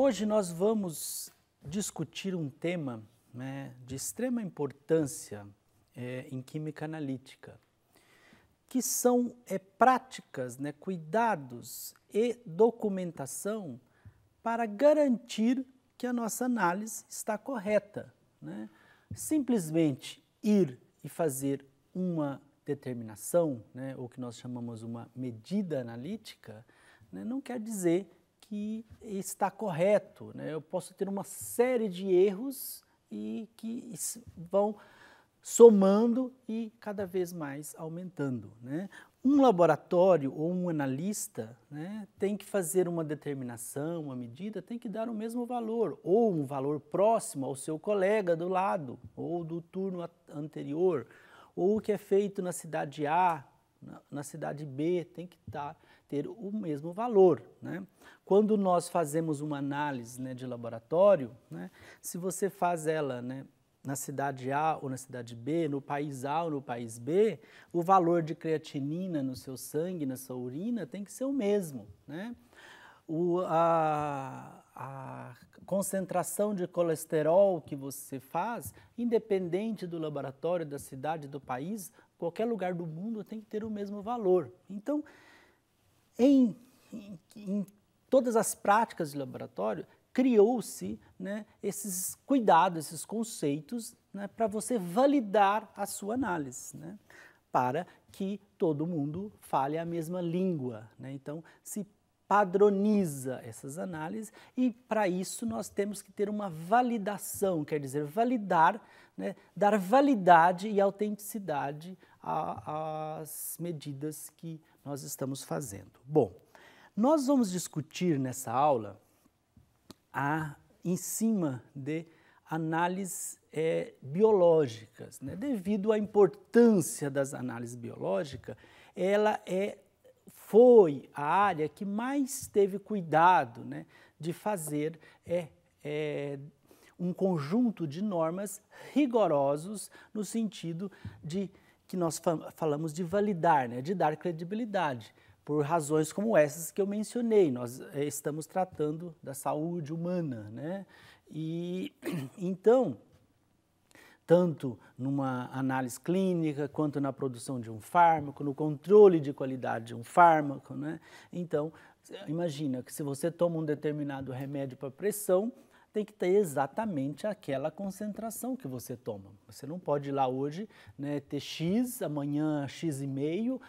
Hoje nós vamos discutir um tema, né, de extrema importância em química analítica, que são práticas, né, cuidados e documentação para garantir que a nossa análise está correta, né? Simplesmente ir e fazer uma determinação, né, ou que nós chamamos uma medida analítica, né, não quer dizer que está correto, né? Eu posso ter uma série de erros e que vão somando e cada vez mais aumentando, né? Um laboratório ou um analista, né, tem que fazer uma determinação, uma medida, tem que dar o mesmo valor, ou um valor próximo ao seu colega do lado, ou do turno anterior, ou o que é feito na cidade A, na cidade B, tem que ter o mesmo valor, né? Quando nós fazemos uma análise, né, de laboratório, né, se você faz ela, né, na cidade A ou na cidade B, no país A ou no país B, o valor de creatinina no seu sangue, na sua urina, tem que ser o mesmo, né? A concentração de colesterol que você faz, independente do laboratório, da cidade, do país, qualquer lugar do mundo tem que ter o mesmo valor. Então, em todas as práticas de laboratório, criou-se, né, esses cuidados, esses conceitos, né, para você validar a sua análise, né, para que todo mundo fale a mesma língua, né? Então, se padroniza essas análises e, para isso, nós temos que ter uma validação, quer dizer, validar, né, dar validade e autenticidade às medidas que nós estamos fazendo. Bom, nós vamos discutir nessa aula em cima de análises biológicas, né? Devido à importância das análises biológicas, ela foi a área que mais teve cuidado, né, de fazer um conjunto de normas rigorosos no sentido de que nós falamos de validar, né, de dar credibilidade. Por razões como essas que eu mencionei, nós estamos tratando da saúde humana, né? E então, tanto numa análise clínica, quanto na produção de um fármaco, no controle de qualidade de um fármaco, né? Então, imagina que se você toma um determinado remédio para pressão, tem que ter exatamente aquela concentração que você toma. Você não pode ir lá hoje, né, ter X, amanhã X,5,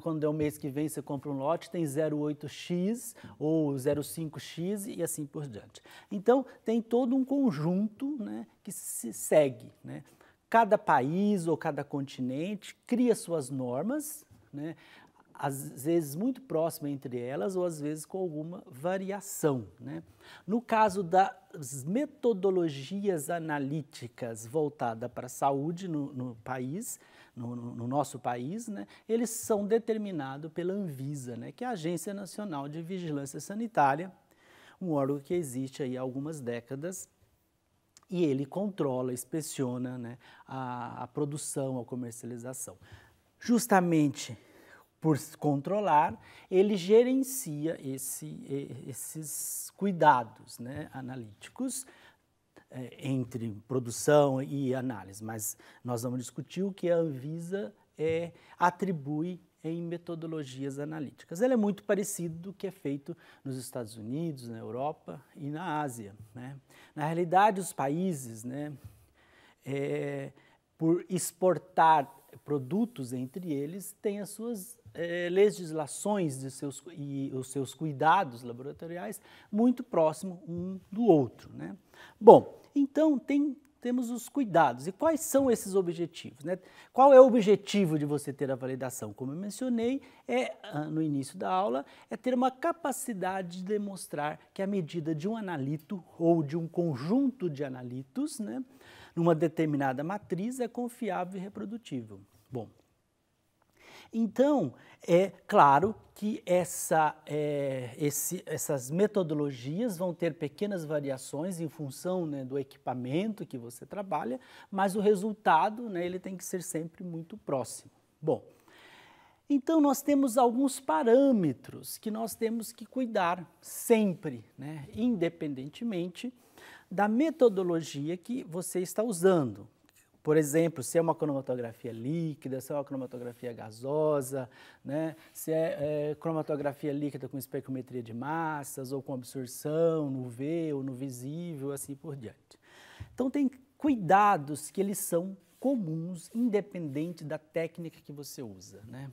quando é o mês que vem você compra um lote, tem 0,8X ou 0,5X e assim por diante. Então, tem todo um conjunto, né, que se segue, né? Cada país ou cada continente cria suas normas, né, às vezes muito próxima entre elas ou às vezes com alguma variação, né? No caso das metodologias analíticas voltadas para a saúde no país, no nosso país, né, eles são determinados pela Anvisa, né, que é a Agência Nacional de Vigilância Sanitária, um órgão que existe aí há algumas décadas, e ele controla, inspeciona, né, a produção, a comercialização. Justamente por controlar, ele gerencia esses cuidados, né, analíticos entre produção e análise, mas nós vamos discutir o que a Anvisa atribui em metodologias analíticas. Ele é muito parecido do que é feito nos Estados Unidos, na Europa e na Ásia, né? Na realidade, os países, né, por exportar produtos entre eles, têm as suas legislações e os seus cuidados laboratoriais muito próximos um do outro, né? Bom, então temos os cuidados. E quais são esses objetivos, né? Qual é o objetivo de você ter a validação? Como eu mencionei no início da aula, é ter uma capacidade de demonstrar que a medida de um analito ou de um conjunto de analitos, né, numa determinada matriz é confiável e reprodutível. Bom, então, é claro que essas metodologias vão ter pequenas variações em função, né, do equipamento que você trabalha, mas o resultado, né, ele tem que ser sempre muito próximo. Bom, Então, nós temos alguns parâmetros que nós temos que cuidar sempre, né? Independentemente da metodologia que você está usando. Por exemplo, se é uma cromatografia líquida, se é uma cromatografia gasosa, né? Se é cromatografia líquida com espectrometria de massas, ou com absorção no UV ou no visível, assim por diante. Então, tem cuidados que eles são comuns, independente da técnica que você usa, né?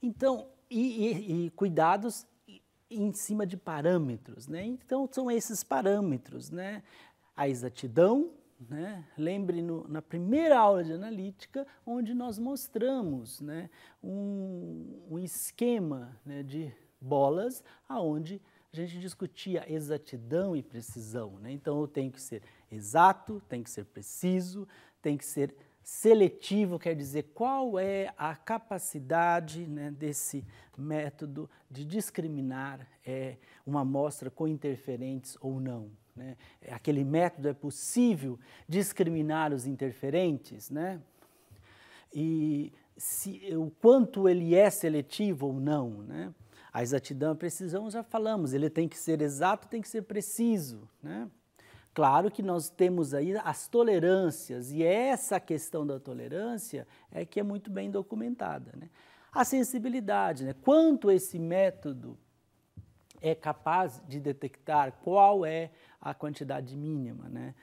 Então, e cuidados em cima de parâmetros, né? Então, são esses parâmetros, né? A exatidão, né? Lembre na primeira aula de analítica, onde nós mostramos, né, um esquema, né, de bolas, aonde a gente discutia exatidão e precisão, né? Então, eu tenho que ser exato, tem que ser preciso, tem que ser seletivo, quer dizer, qual é a capacidade, né, desse método de discriminar uma amostra com interferentes ou não, né? Aquele método é possível discriminar os interferentes, né? E o quanto ele é seletivo ou não, né? A exatidão e a precisão já falamos, ele tem que ser exato, tem que ser preciso, né? Claro que nós temos aí as tolerâncias, e essa questão da tolerância é que é muito bem documentada, né? A sensibilidade, né? Quanto esse método é capaz de detectar qual é a quantidade mínima, né?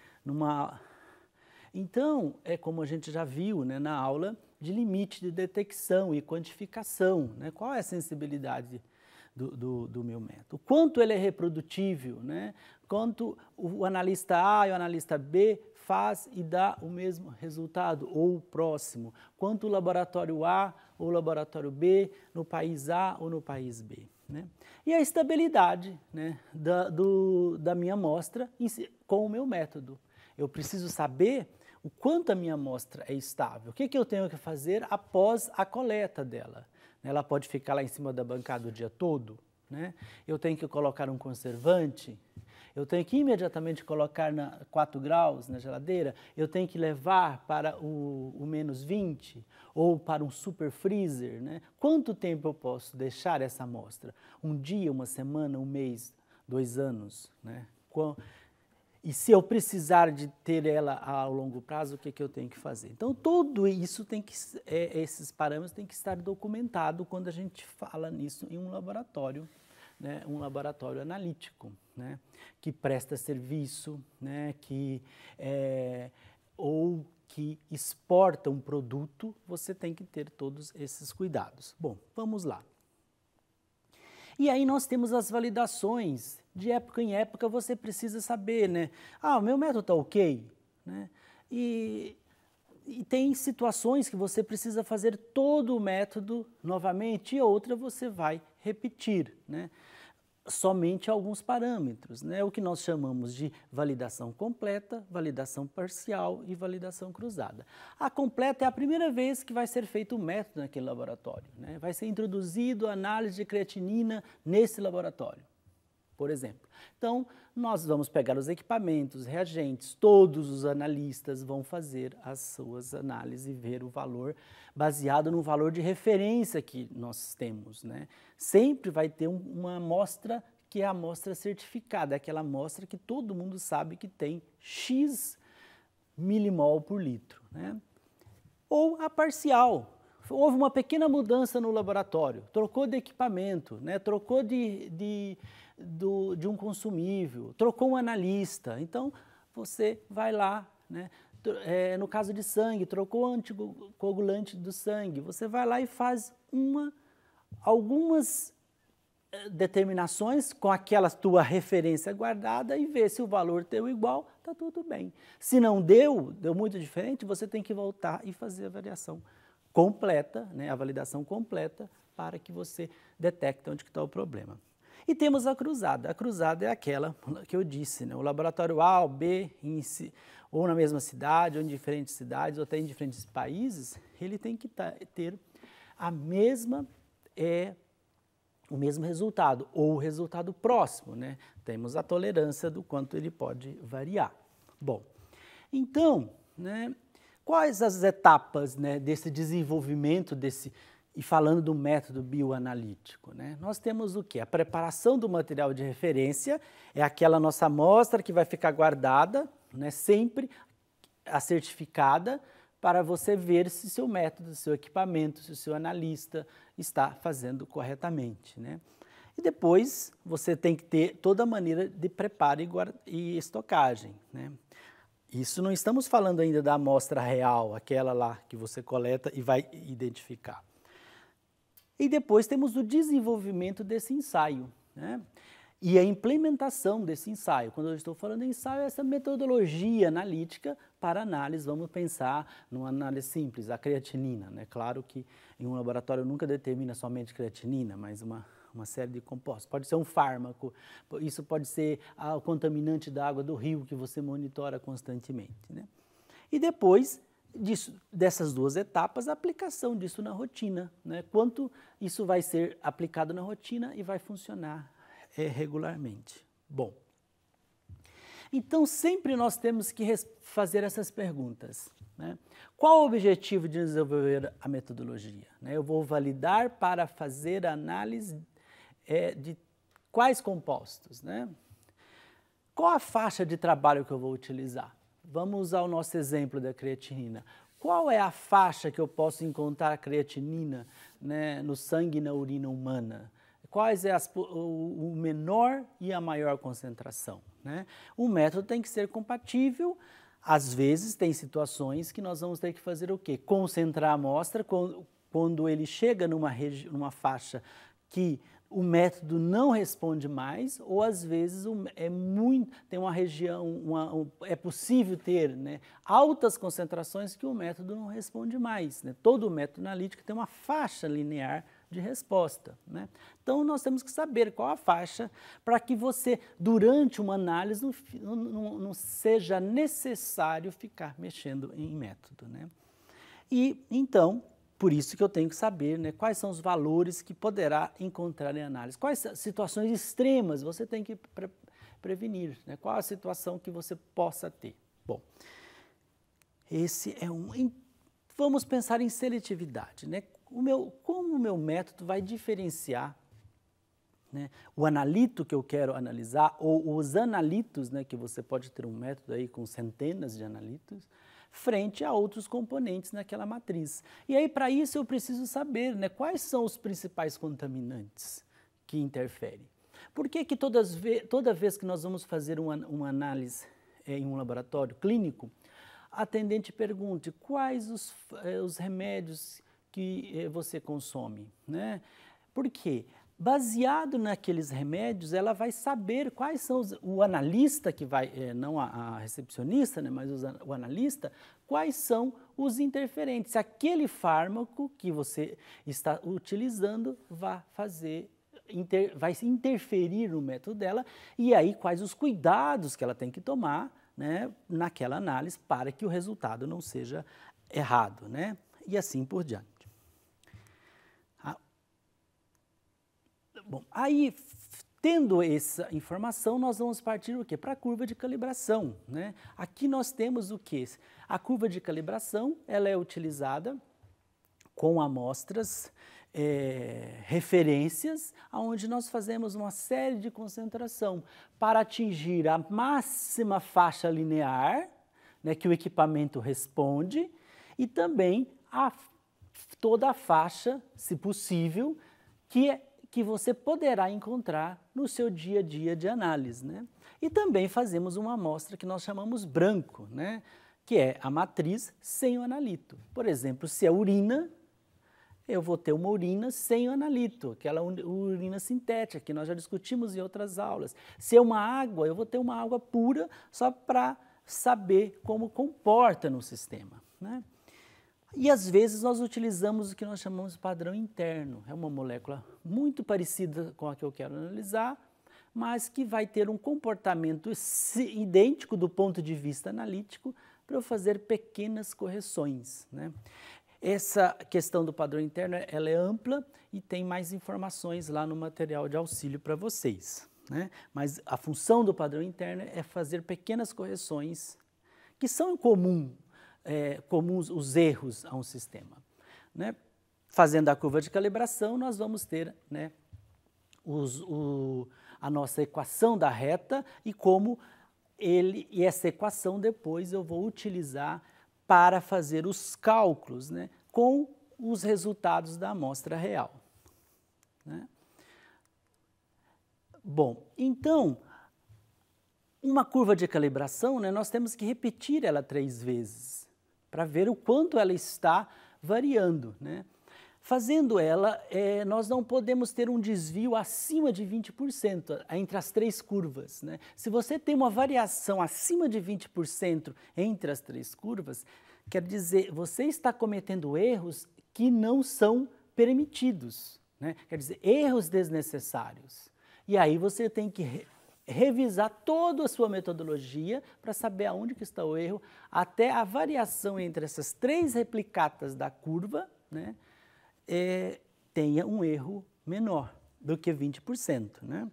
Então, é como a gente já viu, né, na aula de limite de detecção e quantificação, né? Qual é a sensibilidade do meu método? Quanto ele é reprodutível, né? Quanto o analista A e o analista B faz e dá o mesmo resultado, ou próximo. Quanto o laboratório A ou o laboratório B no país A ou no país B, né? E a estabilidade, né, da minha amostra com o meu método. Eu preciso saber o quanto a minha amostra é estável. O que eu tenho que fazer após a coleta dela? Ela pode ficar lá em cima da bancada o dia todo, né? Eu tenho que colocar um conservante, eu tenho que imediatamente colocar 4 graus na geladeira, eu tenho que levar para o menos 20 ou para um super freezer, né? Quanto tempo eu posso deixar essa amostra? Um dia, uma semana, um mês, 2 anos, né? E se eu precisar de ter ela a longo prazo, o que eu tenho que fazer? Então, tudo isso esses parâmetros têm que estar documentados quando a gente fala nisso em um laboratório, né, um laboratório analítico, né, que presta serviço, né, ou que exporta um produto, você tem que ter todos esses cuidados. Bom, vamos lá. E aí nós temos as validações. De época em época você precisa saber, né? Ah, o meu método está ok, né? E tem situações que você precisa fazer todo o método novamente e outra você vai repetir, né? Somente alguns parâmetros, né? O que nós chamamos de validação completa, validação parcial e validação cruzada. A completa é a primeira vez que vai ser feito o método naquele laboratório, né? Vai ser introduzido a análise de creatinina nesse laboratório, por exemplo. Então, nós vamos pegar os equipamentos, reagentes, todos os analistas vão fazer as suas análises e ver o valor baseado no valor de referência que nós temos, né? Sempre vai ter uma amostra que é a amostra certificada, aquela amostra que todo mundo sabe que tem X milimol por litro, né? Ou a parcial. Houve uma pequena mudança no laboratório, trocou de equipamento, né? Trocou de um consumível, trocou um analista, então você vai lá, né? No caso de sangue, trocou o anticoagulante do sangue, você vai lá e faz algumas determinações com aquela tua referência guardada e vê se o valor deu igual, está tudo bem. Se não deu muito diferente, você tem que voltar e fazer a variação completa, né? A validação completa para que você detecte onde está o problema. E temos a cruzada. A cruzada é aquela que eu disse, né? O laboratório A ou B, ou na mesma cidade, ou em diferentes cidades, ou até em diferentes países, ele tem que ter o mesmo resultado, ou o resultado próximo, né? Temos a tolerância do quanto ele pode variar. Bom, então, né, quais as etapas, né, desse desenvolvimento e falando do método bioanalítico, né? Nós temos o quê? A preparação do material de referência, é aquela nossa amostra que vai ficar guardada, né, sempre certificada, para você ver se seu método, seu equipamento, se o seu analista está fazendo corretamente, né? E depois você tem que ter toda a maneira de preparo e estocagem, né? Isso não estamos falando ainda da amostra real, aquela lá que você coleta e vai identificar. E depois temos o desenvolvimento desse ensaio, né? E a implementação desse ensaio. Quando eu estou falando em ensaio, é essa metodologia analítica para análise. Vamos pensar numa análise simples, a creatinina, né? Claro que em um laboratório nunca determina somente creatinina, mas uma série de compostos. Pode ser um fármaco, isso pode ser o contaminante da água do rio que você monitora constantemente, né? E depois dessas duas etapas, a aplicação disso na rotina, né? Quanto isso vai ser aplicado na rotina e vai funcionar regularmente. Bom, então sempre nós temos que fazer essas perguntas, né? Qual o objetivo de desenvolver a metodologia, né? Eu vou validar para fazer a análise de quais compostos, né? Qual a faixa de trabalho que eu vou utilizar? Vamos usar o nosso exemplo da creatinina. Qual é a faixa que eu posso encontrar a creatinina, né, no sangue e na urina humana? Quais é o menor e a maior concentração, né? O método tem que ser compatível. Às vezes tem situações que nós vamos ter que fazer o quê? Concentrar a amostra quando ele chega numa faixa que o método não responde mais, ou às vezes tem uma região, é possível ter, né, altas concentrações que o método não responde mais, né? Todo método analítico tem uma faixa linear de resposta, né? Então nós temos que saber qual a faixa para que você, durante uma análise, não seja necessário ficar mexendo em método, né? E então, por isso que eu tenho que saber, né, quais são os valores que poderá encontrar em análise. Quais situações extremas você tem que prevenir, né? Qual a situação que você possa ter. Bom, esse é vamos pensar em seletividade, né? Como o meu método vai diferenciar, né, o analito que eu quero analisar, ou os analitos, né, que você pode ter um método aí com centenas de analitos, frente a outros componentes naquela matriz. E aí, para isso, eu preciso saber, né, quais são os principais contaminantes que interferem. Por que toda vez que nós vamos fazer uma análise em um laboratório clínico, a atendente pergunta quais os remédios que você consome, né? Por quê? Baseado naqueles remédios, ela vai saber quais são o analista que vai, não a recepcionista, né, mas o analista, quais são os interferentes. Aquele fármaco que você está utilizando vai interferir no método dela, e aí quais os cuidados que ela tem que tomar, né, naquela análise para que o resultado não seja errado, né, e assim por diante. Bom, aí, tendo essa informação, nós vamos partir o quê? Para a curva de calibração, né? Aqui nós temos o quê? A curva de calibração, ela é utilizada com amostras, referências, onde nós fazemos uma série de concentração para atingir a máxima faixa linear, né, que o equipamento responde, e também toda a faixa, se possível, que você poderá encontrar no seu dia a dia de análise, né? E também fazemos uma amostra que nós chamamos branco, né? Que é a matriz sem o analito. Por exemplo, se é urina, eu vou ter uma urina sem o analito, aquela urina sintética, que nós já discutimos em outras aulas. Se é uma água, eu vou ter uma água pura, só para saber como comporta no sistema, né? E às vezes nós utilizamos o que nós chamamos de padrão interno. É uma molécula muito parecida com a que eu quero analisar, mas que vai ter um comportamento idêntico do ponto de vista analítico para eu fazer pequenas correções, né? Essa questão do padrão interno, ela é ampla e tem mais informações lá no material de auxílio para vocês, né? Mas a função do padrão interno é fazer pequenas correções que são comuns os erros a um sistema, né? fazendo a curva de calibração, nós vamos ter, né, a nossa equação da reta e e essa equação depois eu vou utilizar para fazer os cálculos, né, com os resultados da amostra real, né? Bom, então, uma curva de calibração, né, nós temos que repetir ela 3 vezes para ver o quanto ela está variando, né? Fazendo ela, nós não podemos ter um desvio acima de 20% entre as 3 curvas, né? Se você tem uma variação acima de 20% entre as 3 curvas, quer dizer, você está cometendo erros que não são permitidos, né? Quer dizer, erros desnecessários. E aí você tem que revisar toda a sua metodologia para saber aonde que está o erro, até a variação entre essas 3 replicatas da curva, né, tenha um erro menor do que 20%. Né?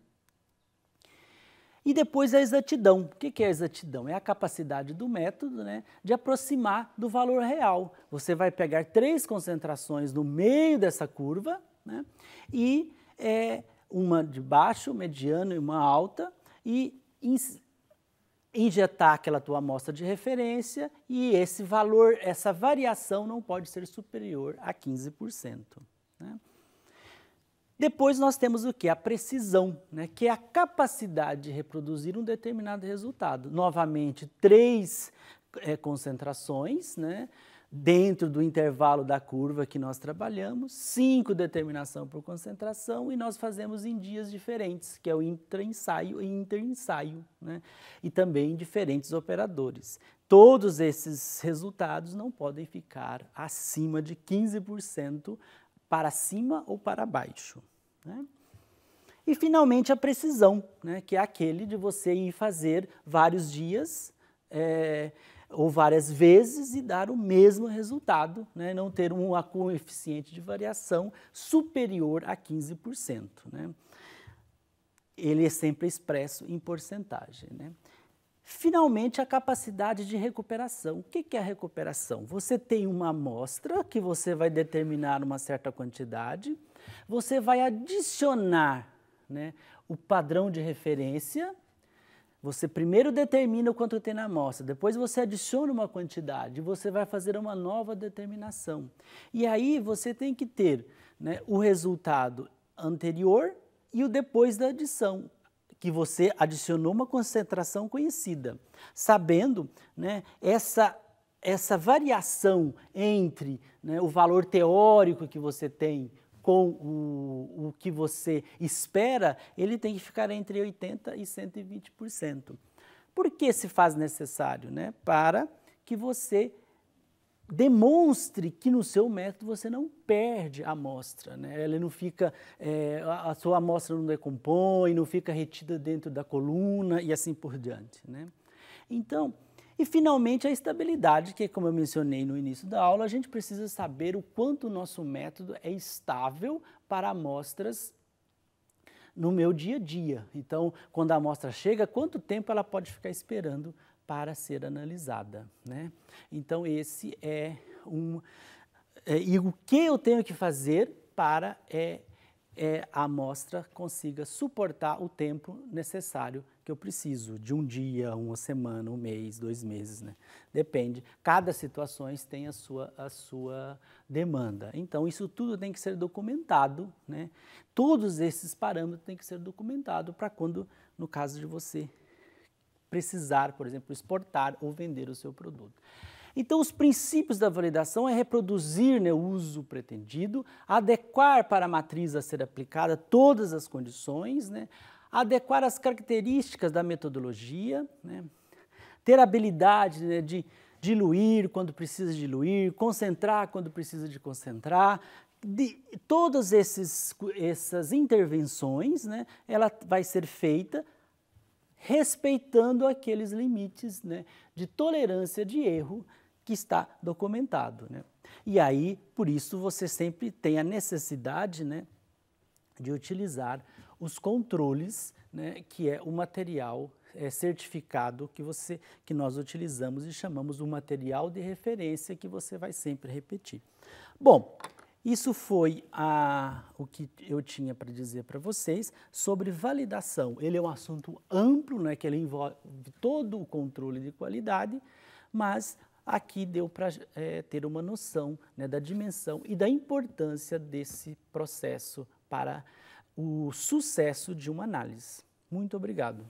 E depois a exatidão. O que é a exatidão? É a capacidade do método, né, de aproximar do valor real. Você vai pegar 3 concentrações no meio dessa curva, né, e uma de baixo, mediano e uma alta, e injetar aquela tua amostra de referência e esse valor, essa variação não pode ser superior a 15%. Né? Depois nós temos o que? A precisão, né? Que é a capacidade de reproduzir um determinado resultado. Novamente, 3 concentrações, né? Dentro do intervalo da curva que nós trabalhamos, 5 determinação por concentração e nós fazemos em dias diferentes, que é o intra-ensaio e interensaio, né? E também em diferentes operadores. Todos esses resultados não podem ficar acima de 15% para cima ou para baixo, né? E finalmente a precisão, né? Que é aquele de você ir fazer vários dias, ou várias vezes e dar o mesmo resultado, né? Não ter um coeficiente de variação superior a 15%. Né? Ele é sempre expresso em porcentagem. Né? Finalmente, a capacidade de recuperação. O que é a recuperação? Você tem uma amostra que você vai determinar uma certa quantidade, você vai adicionar, né, o padrão de referência. Você primeiro determina o quanto tem na amostra, depois você adiciona uma quantidade, você vai fazer uma nova determinação. E aí você tem que ter, né, o resultado anterior e o depois da adição, que você adicionou uma concentração conhecida, sabendo, né, essa variação entre, né, o valor teórico que você tem com o que você espera, ele tem que ficar entre 80% e 120%. Por que se faz necessário? Né? Para que você demonstre que no seu método você não perde a amostra, né? Ela não fica, a sua amostra não decompõe, não fica retida dentro da coluna e assim por diante. Né? Então, e finalmente a estabilidade, que como eu mencionei no início da aula, a gente precisa saber o quanto o nosso método é estável para amostras no meu dia a dia. Então, quando a amostra chega, quanto tempo ela pode ficar esperando para ser analisada, né? Então, esse e o que eu tenho que fazer para a amostra consiga suportar o tempo necessário que eu preciso, de um dia, uma semana, um mês, 2 meses, né? Depende, cada situação tem a sua demanda. Então, isso tudo tem que ser documentado, né? Todos esses parâmetros têm que ser documentados para quando, no caso de você precisar, por exemplo, exportar ou vender o seu produto. Então, os princípios da validação é reproduzir, né, o uso pretendido, adequar para a matriz a ser aplicada todas as condições, né, adequar as características da metodologia, né, ter a habilidade, né, de diluir quando precisa diluir, concentrar quando precisa de concentrar. Todas essas intervenções, né, ela vai ser feita respeitando aqueles limites, né, de tolerância de erro que está documentado. Né? E aí, por isso, você sempre tem a necessidade, né, de utilizar os controles, né, que é o material certificado que nós utilizamos e chamamos o material de referência que você vai sempre repetir. Bom, Isso foi o que eu tinha para dizer para vocês sobre validação. Ele é um assunto amplo, né, que ele envolve todo o controle de qualidade, mas aqui deu para ter uma noção, né, da dimensão e da importância desse processo para o sucesso de uma análise. Muito obrigado.